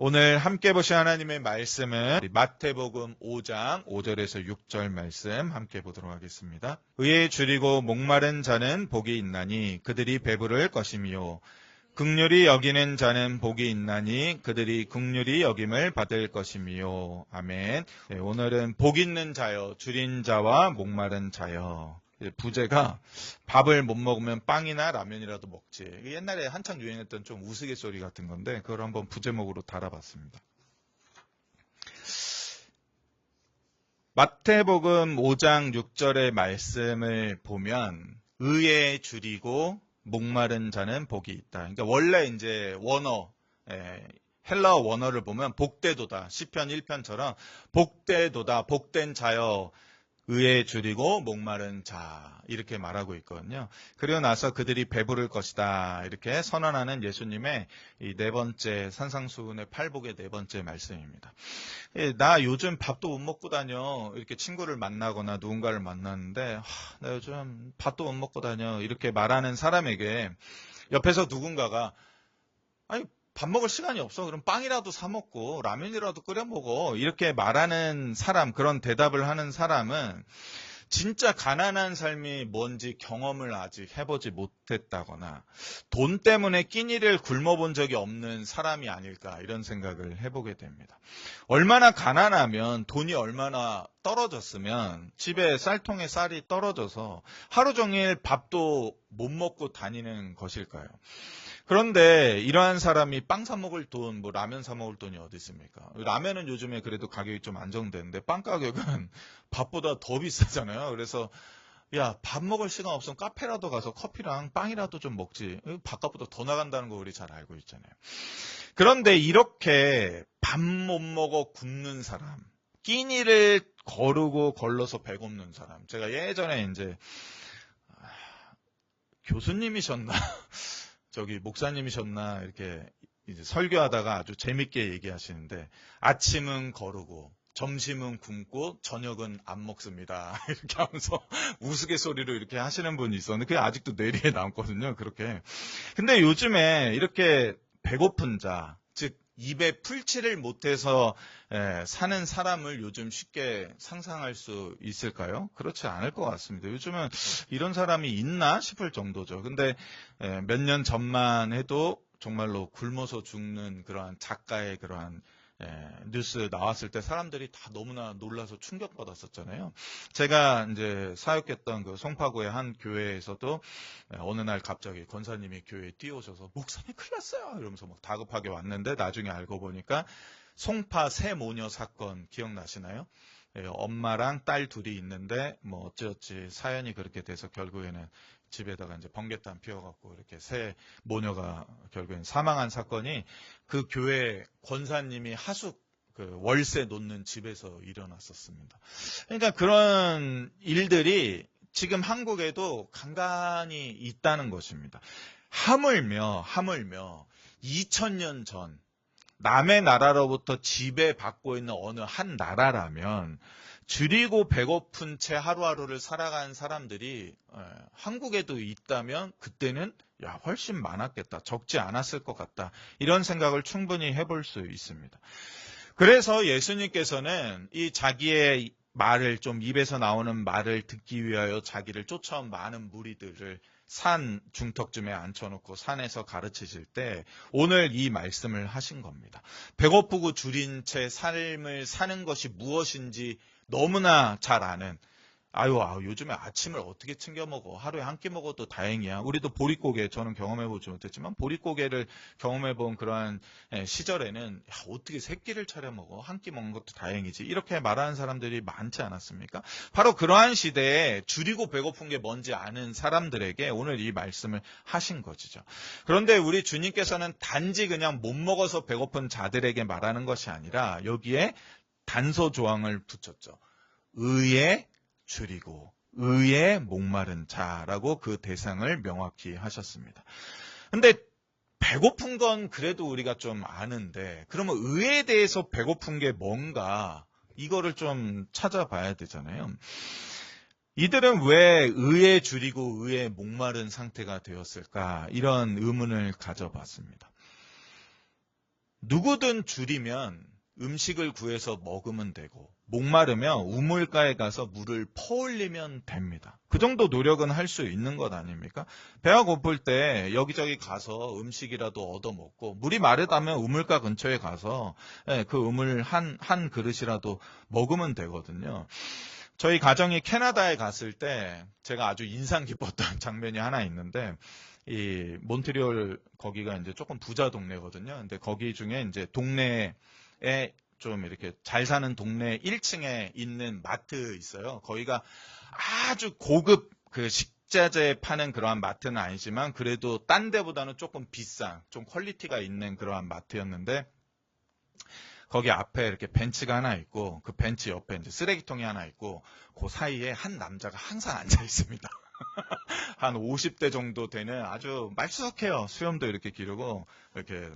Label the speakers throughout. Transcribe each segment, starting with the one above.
Speaker 1: 오늘 함께 보실 하나님의 말씀은 마태복음 5장 5절에서 6절 말씀 함께 보도록 하겠습니다. 의에 줄이고 목마른 자는 복이 있나니 그들이 배부를 것이며 긍휼히 여기는 자는 복이 있나니 그들이 긍휼히 여김을 받을 것이며. 아멘. 네, 오늘은 복 있는 자여, 줄인 자와 목마른 자여. 부제가 밥을 못 먹으면 빵이나 라면이라도 먹지. 옛날에 한창 유행했던 좀 우스갯소리 같은 건데 그걸 한번 부제목으로 달아봤습니다. 마태복음 5장 6절의 말씀을 보면 의에 줄이고 목마른 자는 복이 있다. 그러니까 원래 이제 원어, 헬라어 원어를 보면 복되도다. 시편 1편처럼 복되도다. 복된 자여. 의에 줄이고 목마른 자 이렇게 말하고 있거든요. 그리고 나서 그들이 배부를 것이다 이렇게 선언하는 예수님의 이 네 번째 산상수훈의 팔복의 네 번째 말씀입니다. 나 요즘 밥도 못 먹고 다녀 이렇게 친구를 만나거나 누군가를 만났는데 나 요즘 밥도 못 먹고 다녀 이렇게 말하는 사람에게 옆에서 누군가가 아니 밥 먹을 시간이 없어. 그럼 빵이라도 사 먹고 라면이라도 끓여 먹어. 이렇게 말하는 사람, 그런 대답을 하는 사람은 진짜 가난한 삶이 뭔지 경험을 아직 해보지 못했다거나 돈 때문에 끼니를 굶어본 적이 없는 사람이 아닐까 이런 생각을 해보게 됩니다. 얼마나 가난하면 돈이 얼마나 떨어졌으면 집에 쌀통에 쌀이 떨어져서 하루 종일 밥도 못 먹고 다니는 것일까요? 그런데 이러한 사람이 빵 사 먹을 돈, 뭐 라면 사 먹을 돈이 어디 있습니까? 라면은 요즘에 그래도 가격이 좀 안정되는데 빵 가격은 밥보다 더 비싸잖아요. 그래서 야, 밥 먹을 시간 없으면 카페라도 가서 커피랑 빵이라도 좀 먹지. 바깥보다 더 나간다는 거 우리 잘 알고 있잖아요. 그런데 이렇게 밥 못 먹어 굶는 사람, 끼니를 거르고 걸러서 배고프는 사람. 제가 예전에 이제 교수님이셨나? 저기 목사님이셨나 이렇게 이제 설교하다가 아주 재밌게 얘기하시는데 아침은 거르고 점심은 굶고 저녁은 안 먹습니다. 이렇게 하면서 우스갯소리로 이렇게 하시는 분이 있었는데 그게 아직도 뇌리에 남거든요. 그렇게. 근데 요즘에 이렇게 배고픈 자, 즉 입에 풀칠을 못해서 사는 사람을 요즘 쉽게 상상할 수 있을까요? 그렇지 않을 것 같습니다. 요즘은 이런 사람이 있나 싶을 정도죠. 근데 몇 년 전만 해도 정말로 굶어서 죽는 그러한 작가의 그러한 뉴스 나왔을 때 사람들이 다 너무나 놀라서 충격받았었잖아요. 제가 이제 사역했던 그 송파구의 한 교회에서도 어느 날 갑자기 권사님이 교회에 뛰어오셔서 목사님 큰일 났어요 이러면서 막 다급하게 왔는데 나중에 알고 보니까 송파 새 모녀 사건 기억나시나요? 엄마랑 딸 둘이 있는데 뭐 어찌어찌 사연이 그렇게 돼서 결국에는 집에다가 이제 번개탄 피워갖고 이렇게 새 모녀가 결국엔 사망한 사건이 그 교회 권사님이 하숙 그 월세 놓는 집에서 일어났었습니다. 그러니까 그런 일들이 지금 한국에도 간간히 있다는 것입니다. 하물며 2000년 전 남의 나라로부터 지배받고 있는 어느 한 나라라면 줄이고 배고픈 채 하루하루를 살아가는 사람들이 한국에도 있다면 그때는 훨씬 많았겠다. 적지 않았을 것 같다. 이런 생각을 충분히 해볼 수 있습니다. 그래서 예수님께서는 이 자기의 말을 좀 입에서 나오는 말을 듣기 위하여 자기를 쫓아온 많은 무리들을 산 중턱쯤에 앉혀놓고 산에서 가르치실 때 오늘 이 말씀을 하신 겁니다. 배고프고 줄인 채 삶을 사는 것이 무엇인지 너무나 잘 아는 요즘에 아침을 어떻게 챙겨 먹어? 하루에 한 끼 먹어도 다행이야. 우리도 보릿고개, 저는 경험해보지 못했지만 보릿고개를 경험해본 그러한 시절에는 어떻게 세 끼를 차려 먹어? 한 끼 먹는 것도 다행이지. 이렇게 말하는 사람들이 많지 않았습니까? 바로 그러한 시대에 줄이고 배고픈 게 뭔지 아는 사람들에게 오늘 이 말씀을 하신 것이죠. 그런데 우리 주님께서는 단지 그냥 못 먹어서 배고픈 자들에게 말하는 것이 아니라 여기에 단서 조항을 붙였죠. 의에 줄이고 의에 목마른 자라고 그 대상을 명확히 하셨습니다. 근데 배고픈 건 그래도 우리가 좀 아는데 그러면 의에 대해서 배고픈 게 뭔가 이거를 좀 찾아봐야 되잖아요. 이들은 왜 의에 줄이고 의에 목마른 상태가 되었을까? 이런 의문을 가져봤습니다. 누구든 줄이면 음식을 구해서 먹으면 되고 목마르면 우물가에 가서 물을 퍼올리면 됩니다. 그 정도 노력은 할 수 있는 것 아닙니까? 배가 고플 때 여기저기 가서 음식이라도 얻어먹고 물이 마르다면 우물가 근처에 가서 그 우물 한 그릇이라도 먹으면 되거든요. 저희 가정이 캐나다에 갔을 때 제가 아주 인상 깊었던 장면이 하나 있는데 이 몬트리올 거기가 이제 조금 부자 동네거든요. 근데 거기 중에 이제 동네에 좀 이렇게 잘 사는 동네 1층에 있는 마트 있어요. 거기가 아주 고급 그 식자재 파는 그러한 마트는 아니지만 그래도 딴 데보다는 조금 비싼 좀 퀄리티가 있는 그러한 마트였는데 거기 앞에 이렇게 벤치가 하나 있고 그 벤치 옆에 이제 쓰레기통이 하나 있고 그 사이에 한 남자가 항상 앉아 있습니다. 한 50대 정도 되는 아주 말쑥해요. 수염도 이렇게 기르고 이렇게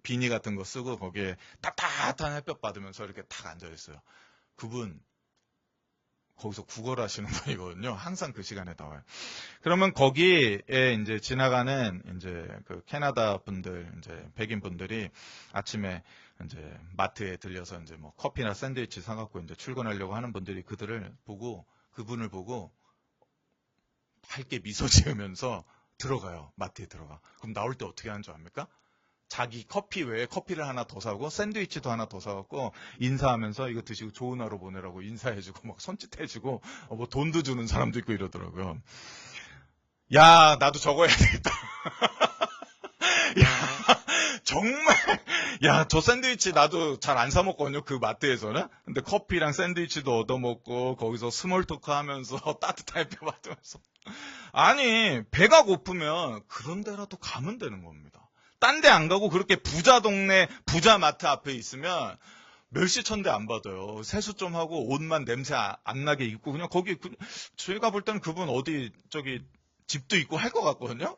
Speaker 1: 비니 같은 거 쓰고 거기에 따뜻한 햇볕 받으면서 이렇게 탁 앉아 있어요. 그분 거기서 구걸 하시는 분이거든요. 항상 그 시간에 나와요. 그러면 거기에 이제 지나가는 이제 그 캐나다 분들, 이제 백인 분들이 아침에 이제 마트에 들려서 이제 뭐 커피나 샌드위치 사갖고 이제 출근하려고 하는 분들이 그분을 보고 밝게 미소 지으면서 들어가요. 마트에 들어가. 그럼 나올 때 어떻게 하는 줄 압니까? 자기 커피 외에 커피를 하나 더 사고 샌드위치도 하나 더 사갖고 인사하면서 이거 드시고 좋은 하루 보내라고 인사해주고 막 손짓해주고 뭐 돈도 주는 사람도 있고 이러더라고요. 야, 나도 저거 해야 되겠다. 야, 정말 야, 저 샌드위치 나도 잘 안 사 먹거든요. 그 마트에서는. 근데 커피랑 샌드위치도 얻어먹고 거기서 스몰 토크 하면서 따뜻한 햇볕 받으면서 아니 배가 고프면 그런 데라도 가면 되는 겁니다. 딴 데 안 가고 그렇게 부자 동네 부자 마트 앞에 있으면 멸시천대 안 받아요. 세수 좀 하고 옷만 냄새 안 나게 입고 그냥 거기 저희가 볼 때는 그분 어디 저기 집도 있고 할 것 같거든요.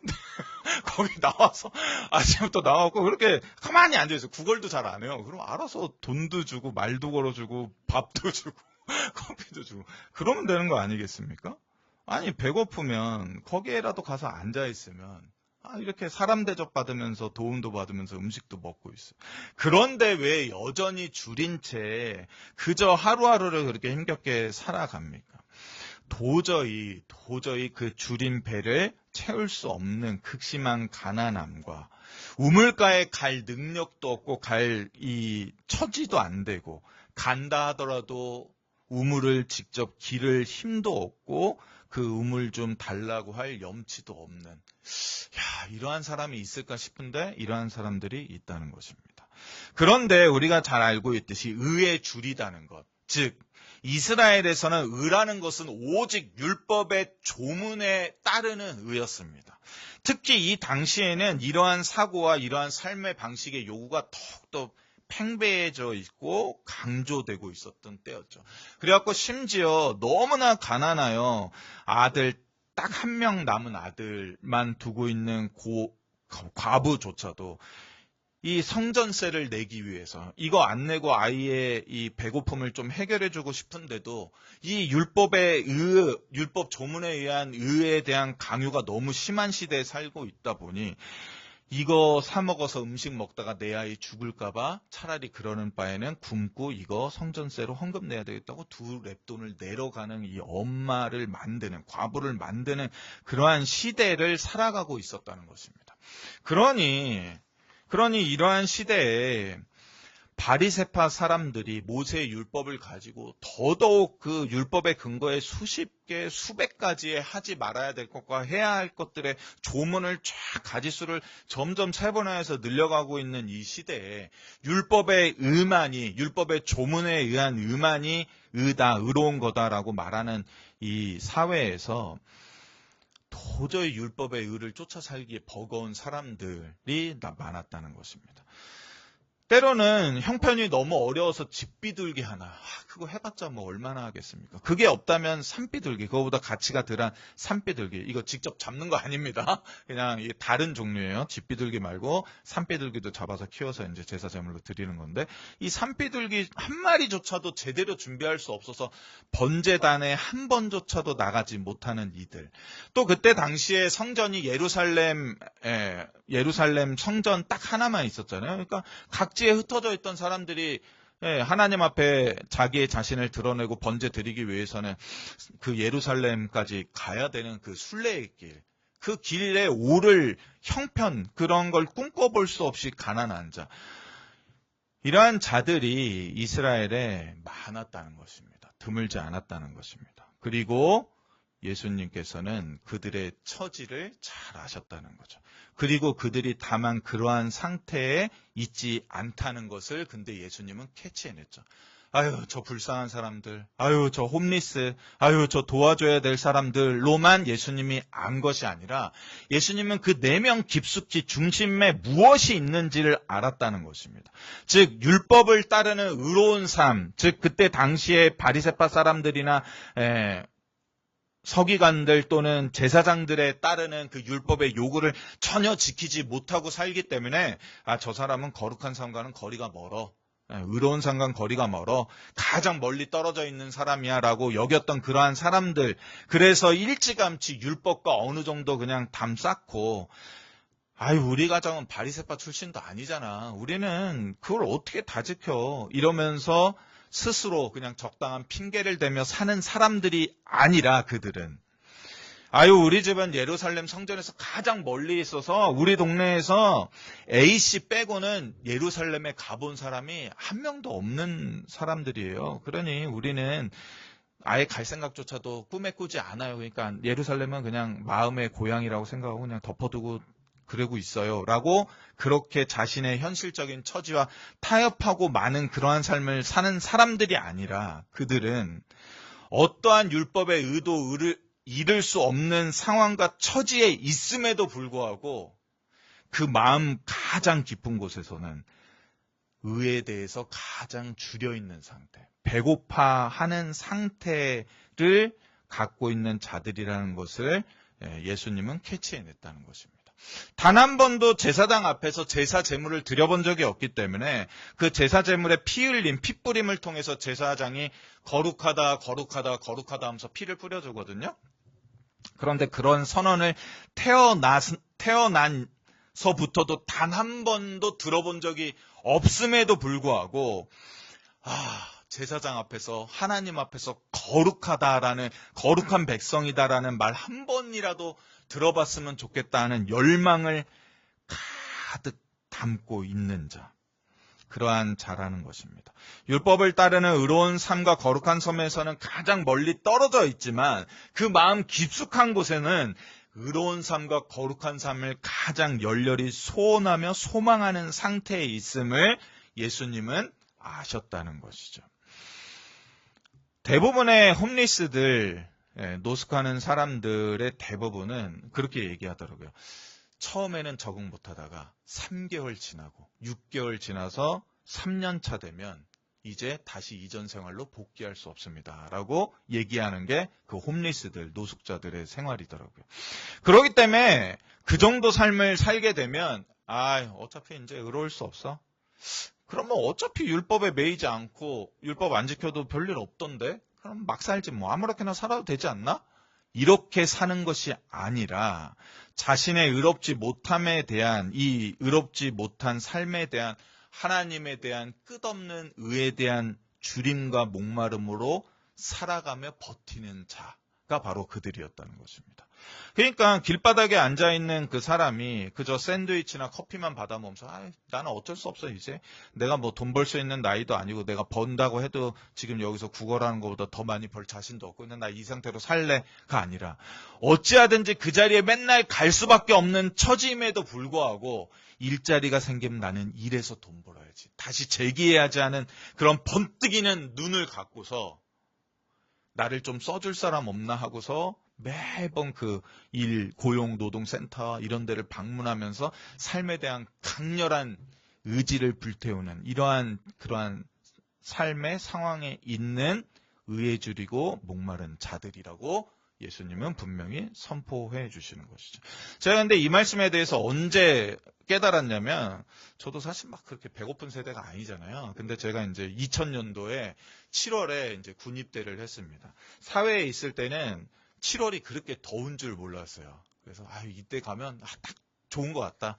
Speaker 1: 거기 나와서 아침부터 나와갖고 그렇게 가만히 앉아있어요. 구걸도 잘 안 해요. 그럼 알아서 돈도 주고 말도 걸어주고 밥도 주고 커피도 주고 그러면 되는 거 아니겠습니까? 아니 배고프면 거기에라도 가서 앉아있으면 이렇게 사람 대접 받으면서 도움도 받으면서 음식도 먹고 있어요. 그런데 왜 여전히 줄인 채 그저 하루하루를 그렇게 힘겹게 살아갑니까? 도저히 그 줄인 배를 채울 수 없는 극심한 가난함과 우물가에 갈 능력도 없고 갈 이 처지도 안 되고 간다 하더라도 우물을 직접 기를 힘도 없고 그 우물 좀 달라고 할 염치도 없는 이러한 사람이 있을까 싶은데 이러한 사람들이 있다는 것입니다. 그런데 우리가 잘 알고 있듯이 의에 줄이다는 것, 즉 이스라엘에서는 의라는 것은 오직 율법의 조문에 따르는 의였습니다. 특히 이 당시에는 이러한 사고와 이러한 삶의 방식의 요구가 더욱더 팽배해져 있고 강조되고 있었던 때였죠. 그래갖고 심지어 너무나 가난하여 아들 딱 한 명 남은 아들만 두고 있는 과부조차도 이 성전세를 내기 위해서 이거 안 내고 아이의 이 배고픔을 좀 해결해주고 싶은데도 이 율법 조문에 의한 의에 대한 강요가 너무 심한 시대에 살고 있다 보니 이거 사 먹어서 음식 먹다가 내 아이 죽을까봐 차라리 그러는 바에는 굶고 이거 성전세로 헌금 내야 되겠다고 두 랩돈을 내려가는 이 엄마를 만드는 과부를 만드는 그러한 시대를 살아가고 있었다는 것입니다. 그러니 이러한 시대에 바리새파 사람들이 모세의 율법을 가지고 더더욱 그 율법의 근거에 수십 개, 수백 가지의 하지 말아야 될 것과 해야 할 것들의 조문을 쫙 가지수를 점점 세분화해서 늘려가고 있는 이 시대에 율법의 조문에 의한 의만이 의로운 거다라고 말하는 이 사회에서 도저히 율법의 의를 쫓아 살기에 버거운 사람들이 많았다는 것입니다. 때로는 형편이 너무 어려워서 집 비둘기 하나, 그거 해봤자 뭐 얼마나 하겠습니까? 그게 없다면 산비둘기, 그거보다 가치가 덜한 산비둘기, 이거 직접 잡는 거 아닙니다. 그냥 이게 다른 종류예요. 집 비둘기 말고 산비둘기도 잡아서 키워서 이제 제사 제물로 드리는 건데, 이 산비둘기 한 마리조차도 제대로 준비할 수 없어서 번제단에 한 번조차도 나가지 못하는 이들. 또 그때 당시에 성전이 예루살렘 성전 딱 하나만 있었잖아요. 그러니까 각지 각지에 흩어져 있던 사람들이 하나님 앞에 자기의 자신을 드러내고 번제 드리기 위해서는 그 예루살렘까지 가야 되는 그 순례의 길, 그 길에 오를 형편, 그런 걸 꿈꿔볼 수 없이 가난한 자, 이러한 자들이 이스라엘에 많았다는 것입니다. 드물지 않았다는 것입니다. 그리고 예수님께서는 그들의 처지를 잘 아셨다는 거죠. 그리고 그들이 다만 그러한 상태에 있지 않다는 것을 근데 예수님은 캐치해냈죠. 아유, 저 불쌍한 사람들, 아유, 저 홈리스, 아유, 저 도와줘야 될 사람들로만 예수님이 안 것이 아니라 예수님은 그 내면 깊숙이 중심에 무엇이 있는지를 알았다는 것입니다. 즉 율법을 따르는 의로운 삶, 즉 그때 당시에 바리새파 사람들이나 서기관들 또는 제사장들에 따르는 그 율법의 요구를 전혀 지키지 못하고 살기 때문에 저 사람은 거룩한 삶과는 거리가 멀어. 의로운 삶과는 거리가 멀어. 가장 멀리 떨어져 있는 사람이야 라고 여겼던 그러한 사람들. 그래서 일찌감치 율법과 어느 정도 그냥 담 쌓고 우리 가정은 바리새파 출신도 아니잖아. 우리는 그걸 어떻게 다 지켜. 이러면서 스스로 그냥 적당한 핑계를 대며 사는 사람들이 아니라 그들은 우리 집은 예루살렘 성전에서 가장 멀리 있어서 우리 동네에서 A씨 빼고는 예루살렘에 가본 사람이 한 명도 없는 사람들이에요. 그러니 우리는 아예 갈 생각조차도 꿈에 꾸지 않아요. 그러니까 예루살렘은 그냥 마음의 고향이라고 생각하고 그냥 덮어두고 그러고 있어요. 라고 그렇게 자신의 현실적인 처지와 타협하고 많은 그러한 삶을 사는 사람들이 아니라 그들은 어떠한 율법의 의도를 이룰 수 없는 상황과 처지에 있음에도 불구하고 그 마음 가장 깊은 곳에서는 의에 대해서 가장 줄여있는 상태, 배고파하는 상태를 갖고 있는 자들이라는 것을 예수님은 캐치해냈다는 것입니다. 단 한 번도 제사장 앞에서 제사 제물을 드려본 적이 없기 때문에 그 제사 제물에 피 흘림, 피 뿌림을 통해서 제사장이 거룩하다 하면서 피를 뿌려주거든요. 그런데 그런 선언을 태어난서부터도 단 한 번도 들어본 적이 없음에도 불구하고 제사장 앞에서 하나님 앞에서 거룩하다라는 거룩한 백성이다라는 말 한 번이라도 들어봤으면 좋겠다는 열망을 가득 담고 있는 자, 그러한 자라는 것입니다. 율법을 따르는 의로운 삶과 거룩한 섬에서는 가장 멀리 떨어져 있지만 그 마음 깊숙한 곳에는 의로운 삶과 거룩한 삶을 가장 열렬히 소원하며 소망하는 상태에 있음을 예수님은 아셨다는 것이죠. 대부분의 홈리스들, 노숙하는 사람들의 대부분은 그렇게 얘기하더라고요. 처음에는 적응 못하다가 3개월 지나고 6개월 지나서 3년 차 되면 이제 다시 이전 생활로 복귀할 수 없습니다. 라고 얘기하는 게 그 홈리스들, 노숙자들의 생활이더라고요. 그렇기 때문에 그 정도 삶을 살게 되면 어차피 이제 의로울 수 없어. 그러면 어차피 율법에 매이지 않고 율법 안 지켜도 별일 없던데? 그럼 막 살지 뭐 아무렇게나 살아도 되지 않나? 이렇게 사는 것이 아니라 자신의 의롭지 못함에 대한 이 의롭지 못한 삶에 대한 하나님에 대한 끝없는 의에 대한 주림과 목마름으로 살아가며 버티는 자가 바로 그들이었다는 것입니다. 그러니까 길바닥에 앉아있는 그 사람이 그저 샌드위치나 커피만 받아 먹으면서 나는 어쩔 수 없어. 이제 내가 뭐 돈 벌 수 있는 나이도 아니고 내가 번다고 해도 지금 여기서 구걸하는 것보다 더 많이 벌 자신도 없고 그냥 나 이 상태로 살래가 아니라 어찌하든지 그 자리에 맨날 갈 수밖에 없는 처지임에도 불구하고 일자리가 생기면 나는 일해서 돈 벌어야지. 다시 재기해야지 하는 그런 번뜩이는 눈을 갖고서 나를 좀 써줄 사람 없나 하고서 매번 그 고용노동센터 이런 데를 방문하면서 삶에 대한 강렬한 의지를 불태우는 그러한 삶의 상황에 있는 의에 줄이고 목마른 자들이라고 예수님은 분명히 선포해 주시는 것이죠. 제가 근데 이 말씀에 대해서 언제 깨달았냐면 저도 사실 막 그렇게 배고픈 세대가 아니잖아요. 근데 제가 이제 2000년도에 7월에 이제 군입대를 했습니다. 사회에 있을 때는 7월이 그렇게 더운 줄 몰랐어요. 그래서 이때 가면 딱 좋은 것 같다.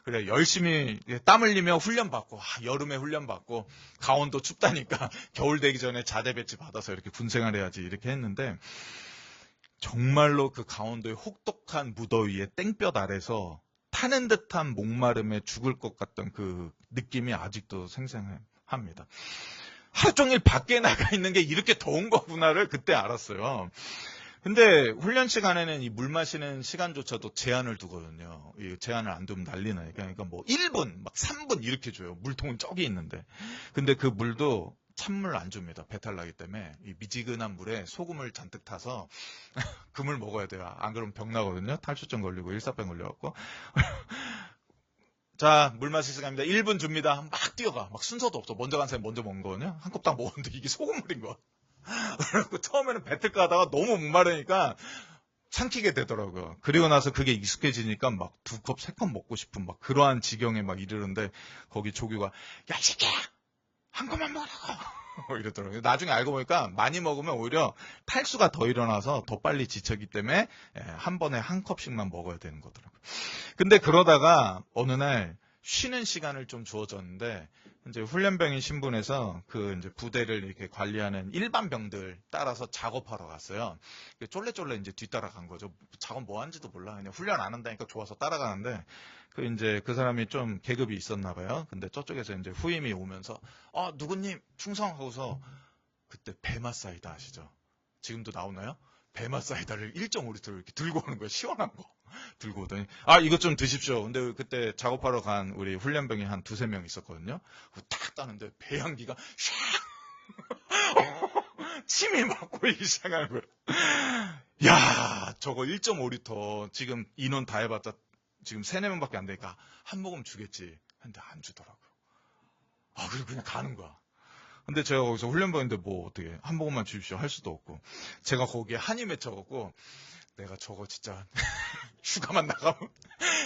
Speaker 1: 그래, 열심히 땀 흘리며 훈련받고, 여름에 훈련받고, 강원도 춥다니까 겨울 되기 전에 자대 배치 받아서 이렇게 군생활 해야지 이렇게 했는데, 정말로 그 강원도의 혹독한 무더위에 땡볕 아래서 타는 듯한 목마름에 죽을 것 같던 그 느낌이 아직도 생생합니다. 하루 종일 밖에 나가 있는 게 이렇게 더운 거구나를 그때 알았어요. 근데 훈련 시간에는 이 물 마시는 시간조차도 제한을 두거든요. 이 제한을 안 두면 난리 나니까. 그러니까 뭐 1분, 막 3분 이렇게 줘요. 물통은 저기 있는데. 근데 그 물도 찬물 안 줍니다. 배탈 나기 때문에. 이 미지근한 물에 소금을 잔뜩 타서 그 물 먹어야 돼요. 안 그러면 병 나거든요. 탈수증 걸리고 일사병 걸려갖고. 자, 물 마실 시간입니다. 1분 줍니다. 막 뛰어가. 막 순서도 없어. 먼저 간 사람이 먼저 먹은 거거든요. 한 컵 딱 먹었는데 이게 소금물인 거야. 그래서 처음에는 뱉을까 하다가 너무 목마르니까 삼키게 되더라고요. 그리고 나서 그게 익숙해지니까 막 2컵, 3컵 먹고 싶은 막 그러한 지경에 막 이르는데 거기 조교가 야, 이 새끼야! 한 컵만 먹으라고! 이러더라고요. 나중에 알고 보니까 많이 먹으면 오히려 탈수가 더 일어나서 더 빨리 지쳤기 때문에 한 번에 한 컵씩만 먹어야 되는 거더라고요. 근데 그러다가 어느 날 쉬는 시간을 좀 주어졌는데 이제 훈련병인 신분에서 그 이제 부대를 이렇게 관리하는 일반 병들 따라서 작업하러 갔어요. 쫄래쫄래 이제 뒤따라간 거죠. 작업 뭐 하는지도 몰라. 그냥 훈련 안 한다니까 좋아서 따라가는데 그 이제 그 사람이 좀 계급이 있었나 봐요. 근데 저쪽에서 이제 후임이 오면서 누구님 충성하고서 그때 배맛사이다 아시죠? 지금도 나오나요? 배맛사이다를 1.5리터를 이렇게 들고 오는 거예요. 시원한 거. 들고 오더니 이것 좀 드십시오. 근데 그때 작업하러 간 우리 훈련병이 한 2-3명 있었거든요. 딱 따는데 배향기가 샥 침이 막 고이기 시작하는 거예요. 야, 저거 1.5리터 지금 인원 다 해봤자 지금 3-4명밖에 안 되니까 한 모금 주겠지. 근데 안 주더라고요. 그리고 그냥 가는 거야. 근데 제가 거기서 훈련병인데 뭐 어떻게 한 모금만 주십시오 할 수도 없고 제가 거기에 한이 맺혀갖고 내가 저거 진짜 휴가만 나가면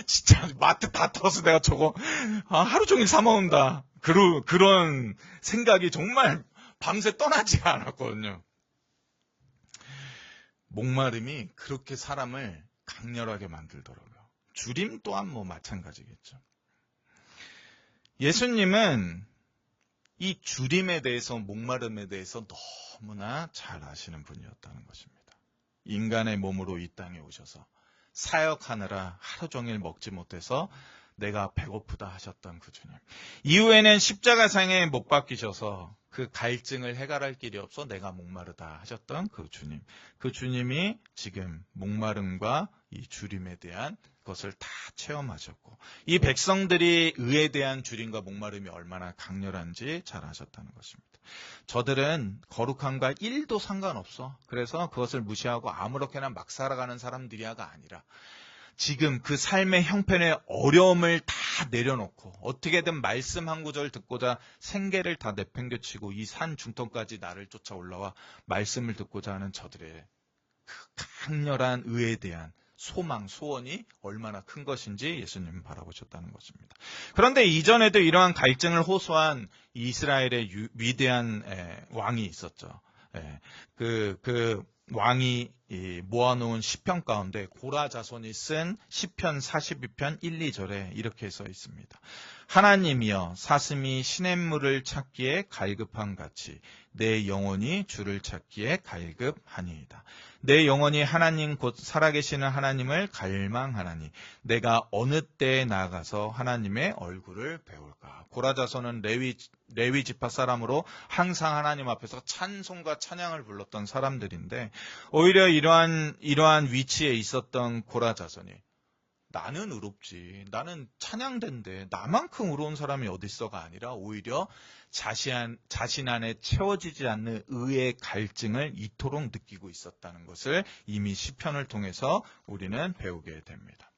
Speaker 1: 진짜 마트 다 털어서 내가 저거 하루 종일 사 먹는다. 그런 생각이 정말 밤새 떠나지 않았거든요. 목마름이 그렇게 사람을 강렬하게 만들더라고요. 주림 또한 뭐 마찬가지겠죠. 예수님은 이 주림에 대해서 목마름에 대해서 너무나 잘 아시는 분이었다는 것입니다. 인간의 몸으로 이 땅에 오셔서 사역하느라 하루 종일 먹지 못해서 내가 배고프다 하셨던 그 주님. 이후에는 십자가상에 못 박히셔서 그 갈증을 해결할 길이 없어 내가 목마르다 하셨던 그 주님. 그 주님이 지금 목마름과 이 주림에 대한 것을 다 체험하셨고 이 백성들이 의에 대한 주림과 목마름이 얼마나 강렬한지 잘 아셨다는 것입니다. 저들은 거룩함과 1도 상관없어. 그래서 그것을 무시하고 아무렇게나 막 살아가는 사람들이야가 아니라 지금 그 삶의 형편의 어려움을 다 내려놓고 어떻게든 말씀 한 구절 듣고자 생계를 다 내팽개치고 이 산 중턱까지 나를 쫓아 올라와 말씀을 듣고자 하는 저들의 그 강렬한 의에 대한 소망, 소원이 얼마나 큰 것인지 예수님은 바라보셨다는 것입니다. 그런데 이전에도 이러한 갈증을 호소한 이스라엘의 위대한 왕이 있었죠. 그 왕이 모아놓은 시편 가운데 고라 자손이 쓴 시편 42편 1, 2절에 이렇게 써 있습니다. 하나님이여 사슴이 시냇물을 찾기에 갈급한 같이 내 영혼이 주를 찾기에 갈급하니이다. 내 영혼이 하나님 곧 살아계시는 하나님을 갈망하나니 내가 어느 때에 나아가서 하나님의 얼굴을 배울까. 고라 자손은 레위 지파 사람으로 항상 하나님 앞에서 찬송과 찬양을 불렀던 사람들인데 오히려 이러한 위치에 있었던 고라 자손이 나는 의롭지. 나는 찬양된데 나만큼 의로운 사람이 어딨어가 아니라 오히려 자신 안에 채워지지 않는 의의 갈증을 이토록 느끼고 있었다는 것을 이미 시편을 통해서 우리는 배우게 됩니다.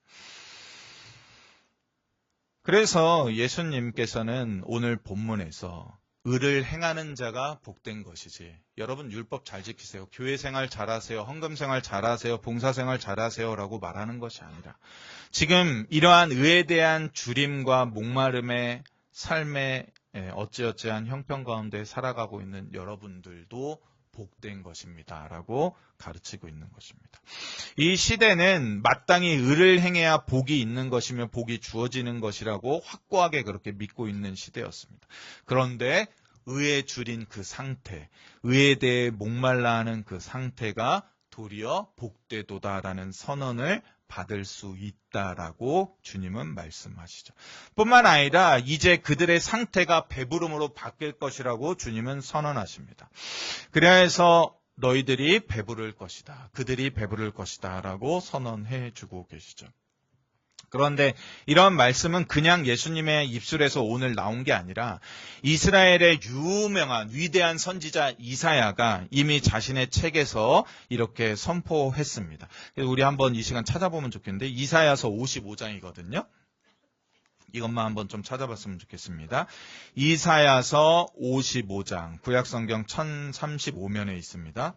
Speaker 1: 그래서 예수님께서는 오늘 본문에서 의를 행하는 자가 복된 것이지. 여러분 율법 잘 지키세요. 교회 생활 잘하세요. 헌금 생활 잘하세요. 봉사 생활 잘하세요. 라고 말하는 것이 아니라 지금 이러한 의에 대한 주림과 목마름의 삶의 어찌어찌한 형편 가운데 살아가고 있는 여러분들도 복된 것입니다. 라고 가르치고 있는 것입니다. 이 시대는 마땅히 의를 행해야 복이 있는 것이며 복이 주어지는 것이라고 확고하게 그렇게 믿고 있는 시대였습니다. 그런데 의에 줄인 그 상태, 의에 대해 목말라 하는 그 상태가 도리어 복되도다라는 선언을 받을 수 있다라고 주님은 말씀하시죠. 뿐만 아니라 이제 그들의 상태가 배부름으로 바뀔 것이라고 주님은 선언하십니다. 그래서 너희들이 배부를 것이다. 그들이 배부를 것이다 라고 선언해 주고 계시죠. 그런데 이런 말씀은 그냥 예수님의 입술에서 오늘 나온 게 아니라 이스라엘의 유명한 위대한 선지자 이사야가 이미 자신의 책에서 이렇게 선포했습니다. 우리 한번 이 시간 찾아보면 좋겠는데 이사야서 55장이거든요. 이것만 한번 좀 찾아봤으면 좋겠습니다. 이사야서 55장, 구약성경 1035면에 있습니다.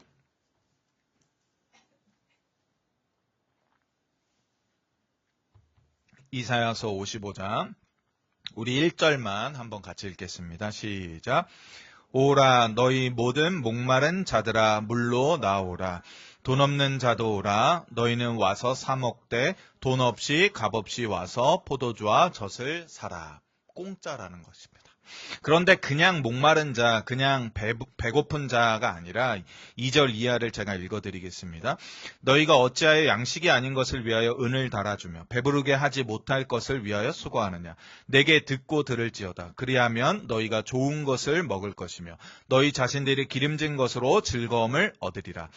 Speaker 1: 이사야서 55장, 우리 1절만 한번 같이 읽겠습니다. 시작. 오라 너희 모든 목마른 자들아 물로 나오라. 돈 없는 자도 오라. 너희는 와서 사 먹되 돈 없이 값 없이 와서 포도주와 젖을 사라. 공짜라는 것입니다. 그런데 그냥 목마른 자, 그냥 배고픈 자가 아니라 2절 이하를 제가 읽어드리겠습니다. 너희가 어찌하여 양식이 아닌 것을 위하여 은을 달아주며 배부르게 하지 못할 것을 위하여 수고하느냐. 내게 듣고 들을지어다. 그리하면 너희가 좋은 것을 먹을 것이며 너희 자신들이 기름진 것으로 즐거움을 얻으리라.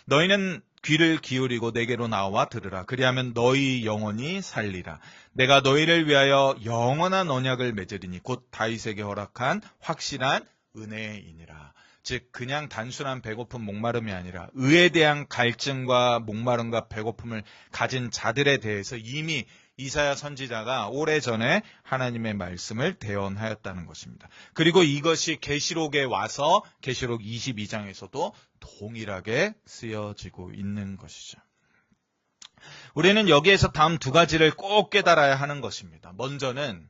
Speaker 1: 너희는 귀를 기울이고 내게로 나와 들으라. 그리하면 너희 영혼이 살리라. 내가 너희를 위하여 영원한 언약을 맺으리니 곧 다윗에게 허락한 확실한 은혜이니라. 즉 그냥 단순한 배고픔 목마름이 아니라 의에 대한 갈증과 목마름과 배고픔을 가진 자들에 대해서 이미 이사야 선지자가 오래전에 하나님의 말씀을 대언하였다는 것입니다. 그리고 이것이 계시록에 와서 계시록 22장에서도 동일하게 쓰여지고 있는 것이죠. 우리는 여기에서 다음 두 가지를 꼭 깨달아야 하는 것입니다. 먼저는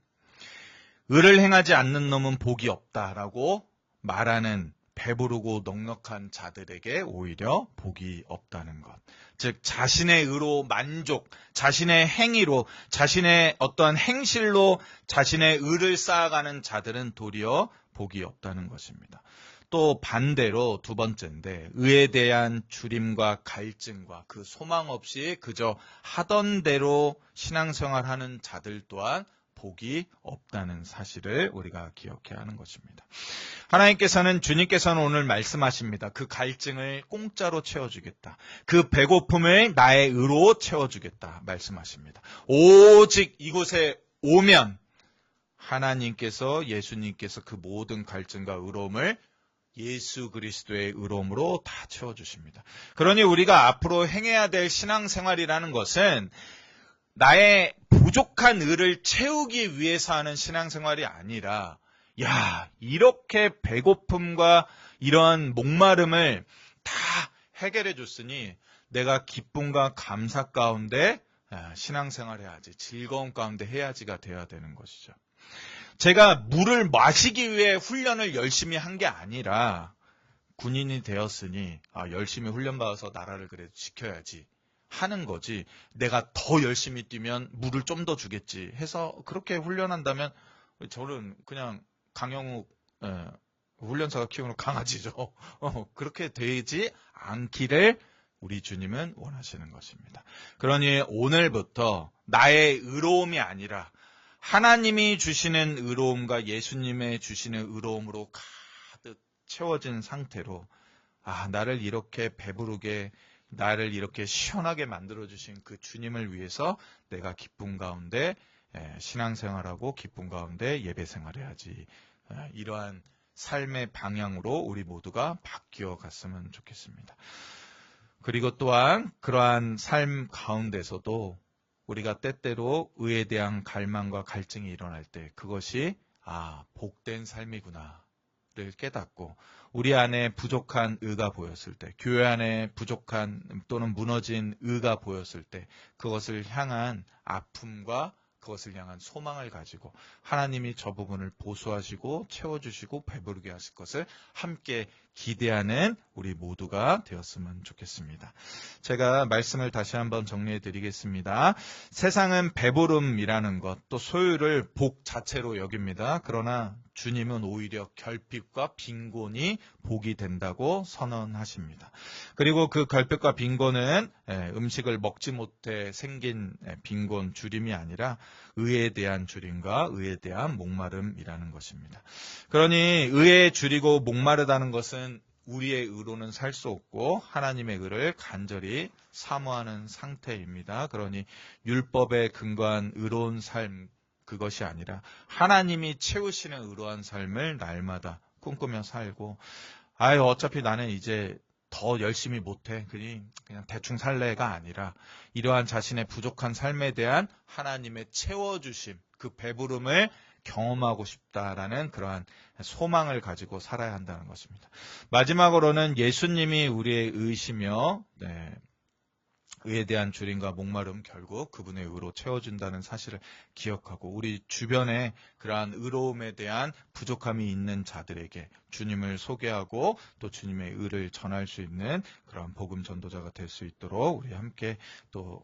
Speaker 1: 의를 행하지 않는 놈은 복이 없다라고 말하는 배부르고 넉넉한 자들에게 오히려 복이 없다는 것. 즉 자신의 의로 만족, 자신의 행위로, 자신의 어떠한 행실로 자신의 의를 쌓아가는 자들은 도리어 복이 없다는 것입니다. 또 반대로 두 번째인데 의에 대한 주림과 갈증과 그 소망 없이 그저 하던 대로 신앙생활하는 자들 또한 복이 없다는 사실을 우리가 기억해야 하는 것입니다. 주님께서는 오늘 말씀하십니다. 그 갈증을 공짜로 채워주겠다. 그 배고픔을 나의 의로 채워주겠다 말씀하십니다. 오직 이곳에 오면 하나님께서 예수님께서 그 모든 갈증과 의로움을 예수 그리스도의 의로움으로 다 채워주십니다. 그러니 우리가 앞으로 행해야 될 신앙생활이라는 것은 나의 부족한 의를 채우기 위해서 하는 신앙생활이 아니라 이렇게 배고픔과 이런 목마름을 다 해결해 줬으니 내가 기쁨과 감사 가운데 신앙생활해야지, 즐거움 가운데 해야지가 되어야 되는 것이죠. 제가 물을 마시기 위해 훈련을 열심히 한 게 아니라 군인이 되었으니 열심히 훈련받아서 나라를 그래도 지켜야지 하는 거지, 내가 더 열심히 뛰면 물을 좀 더 주겠지 해서 그렇게 훈련한다면 저는 그냥 강영욱 훈련사가 키우는 강아지죠. 그렇게 되지 않기를 우리 주님은 원하시는 것입니다. 그러니 오늘부터 나의 의로움이 아니라 하나님이 주시는 의로움과 예수님의 주시는 의로움으로 가득 채워진 상태로 나를 이렇게 배부르게, 나를 이렇게 시원하게 만들어주신 그 주님을 위해서 내가 기쁨 가운데 신앙생활하고 기쁨 가운데 예배생활해야지, 이러한 삶의 방향으로 우리 모두가 바뀌어 갔으면 좋겠습니다. 그리고 또한 그러한 삶 가운데서도 우리가 때때로 의에 대한 갈망과 갈증이 일어날 때 그것이 복된 삶이구나를 깨닫고, 우리 안에 부족한 의가 보였을 때, 교회 안에 부족한 또는 무너진 의가 보였을 때 그것을 향한 아픔과 그것을 향한 소망을 가지고 하나님이 저 부분을 보수하시고 채워주시고 배부르게 하실 것을 함께 기대하는 우리 모두가 되었으면 좋겠습니다. 제가 말씀을 다시 한번 정리해 드리겠습니다. 세상은 배부름이라는 것, 또 소유를 복 자체로 여깁니다. 그러나 주님은 오히려 결핍과 빈곤이 복이 된다고 선언하십니다. 그리고 그 결핍과 빈곤은 음식을 먹지 못해 생긴 빈곤, 주림이 아니라 의에 대한 주림과 의에 대한 목마름이라는 것입니다. 그러니 의에 줄이고 목마르다는 것은 우리의 의로는 살 수 없고 하나님의 의를 간절히 사모하는 상태입니다. 그러니 율법에 근거한 의로운 삶, 그것이 아니라 하나님이 채우시는 의로운 삶을 날마다 꿈꾸며 살고, 어차피 나는 이제 더 열심히 못해. 그냥 대충 살래가 아니라 이러한 자신의 부족한 삶에 대한 하나님의 채워주심, 그 배부름을 경험하고 싶다라는 그러한 소망을 가지고 살아야 한다는 것입니다. 마지막으로는 예수님이 우리의 의시며 의에 대한 주림과 목마름, 결국 그분의 의로 채워준다는 사실을 기억하고 우리 주변에 그러한 의로움에 대한 부족함이 있는 자들에게 주님을 소개하고 또 주님의 의를 전할 수 있는 그러한 복음 전도자가 될 수 있도록 우리 함께 또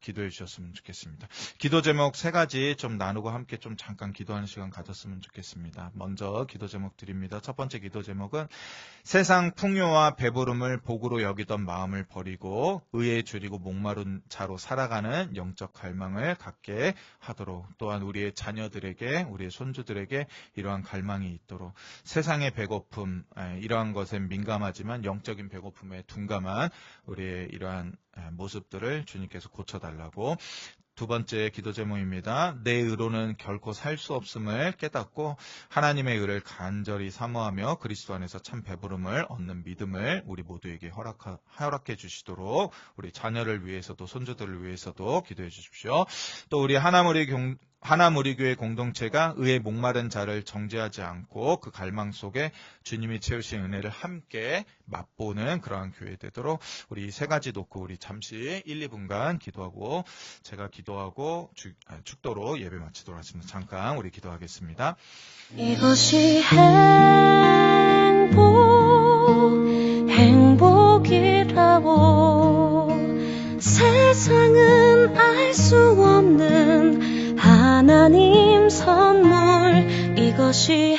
Speaker 1: 기도해 주셨으면 좋겠습니다. 기도 제목 3가지 좀 나누고 함께 좀 잠깐 기도하는 시간 가졌으면 좋겠습니다. 먼저 기도 제목 드립니다. 첫 번째 기도 제목은 세상 풍요와 배부름을 복으로 여기던 마음을 버리고 의에 줄이고 목마른 자로 살아가는 영적 갈망을 갖게 하도록, 또한 우리의 자녀들에게, 우리의 손주들에게 이러한 갈망이 있도록, 세상의 배고픔, 이러한 것에 민감하지만 영적인 배고픔에 둔감한 우리의 이러한 모습들을 주님께서 고쳐달라고. 두 번째 기도 제목입니다. 내 의로는 결코 살 수 없음을 깨닫고 하나님의 의를 간절히 사모하며 그리스도 안에서 참 배부름을 얻는 믿음을 우리 모두에게 허락해 주시도록 우리 자녀를 위해서도 손주들을 위해서도 기도해 주십시오. 또 우리 하나무리교회 공동체가 의에 목마른 자를 정죄하지 않고 그 갈망 속에 주님이 채우신 은혜를 함께 맛보는 그러한 교회 되도록 우리 3가지 놓고 우리 잠시 1, 2분간 기도하고 제가 기도하고 축도로 예배 마치도록 하겠습니다. 잠깐 우리 기도하겠습니다.
Speaker 2: 이것이 행복이라고 세상은 알 수 없는 하나님 선물, 이것이